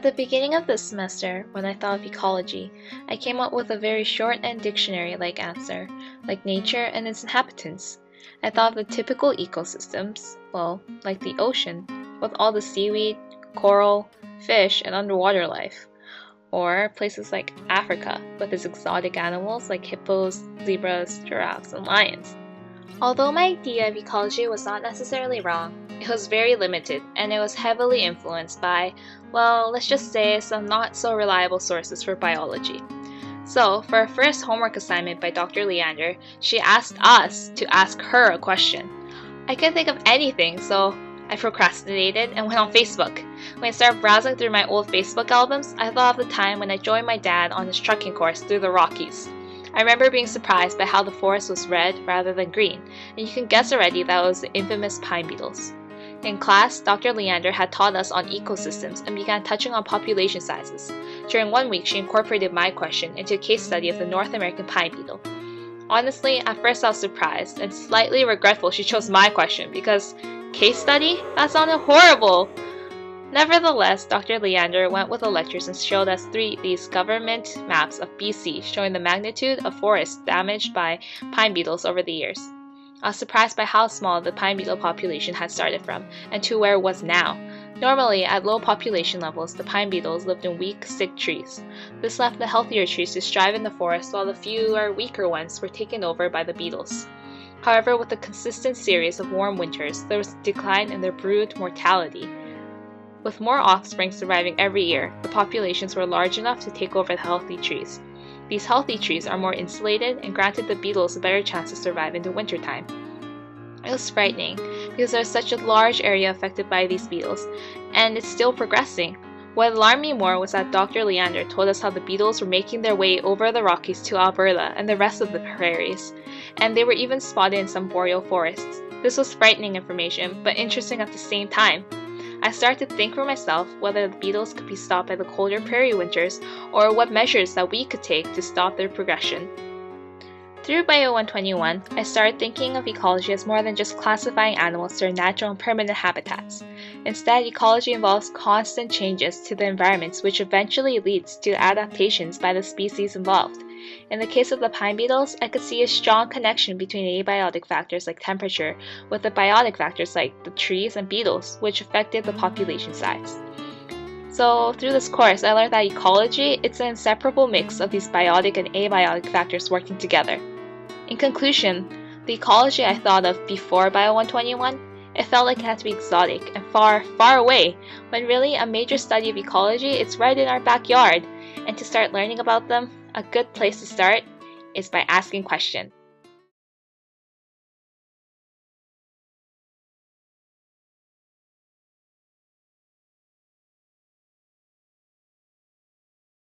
the beginning of this semester, when I thought of ecology, I came up with a very short and dictionary-like answer, like nature and its inhabitants. I thought of the typical ecosystems, well, like the ocean, with all the seaweed, coral, fish, and underwater life. Or places like Africa, with its exotic animals like hippos, zebras, giraffes, and lions. Although my idea of ecology was not necessarily wrong, it was very limited, and it was heavily influenced by, well, let's just say some not so reliable sources for biology. So, for our first homework assignment by Dr. Leander, she asked us to ask her a question. I couldn't think of anything, so I procrastinated and went on Facebook. When I started browsing through my old Facebook albums, I thought of the time when I joined my dad on his trekking course through the Rockies. I remember being surprised by how the forest was red rather than green, and you can guess already that it was the infamous pine beetles. In class, Dr. Leander had taught us on ecosystems and began touching on population sizes. During 1 week, she incorporated my question into a case study of the North American pine beetle. Honestly, at first I was surprised and slightly regretful she chose my question because case study? That sounded horrible! Nevertheless, Dr. Leander went with the lectures and showed us these government maps of BC showing the magnitude of forests damaged by pine beetles over the years. I was surprised by how small the pine beetle population had started from and to where it was now. Normally, at low population levels, the pine beetles lived in weak, sick trees. This left the healthier trees to strive in the forest while the fewer, weaker ones were taken over by the beetles. However, with a consistent series of warm winters, there was a decline in their brood mortality. With more offspring surviving every year, the populations were large enough to take over the healthy trees. These healthy trees are more insulated and granted the beetles a better chance to survive in the wintertime. It was frightening because there was such a large area affected by these beetles, and it's still progressing. What alarmed me more was that Dr. Leander told us how the beetles were making their way over the Rockies to Alberta and the rest of the prairies, and they were even spotted in some boreal forests. This was frightening information, but interesting at the same time. I started to think for myself whether the beetles could be stopped by the colder prairie winters or what measures that we could take to stop their progression. Through Bio 121, I started thinking of ecology as more than just classifying animals to their natural and permanent habitats. Instead, ecology involves constant changes to the environments which eventually leads to adaptations by the species involved. In the case of the pine beetles, I could see a strong connection between abiotic factors like temperature with the biotic factors like the trees and beetles, which affected the population size. So through this course, I learned that ecology, it's an inseparable mix of these biotic and abiotic factors working together. In conclusion, the ecology I thought of before Bio 121, it felt like it had to be exotic and far, far away, when really a major study of ecology, it's right in our backyard. And to start learning about them, a good place to start is by asking questions.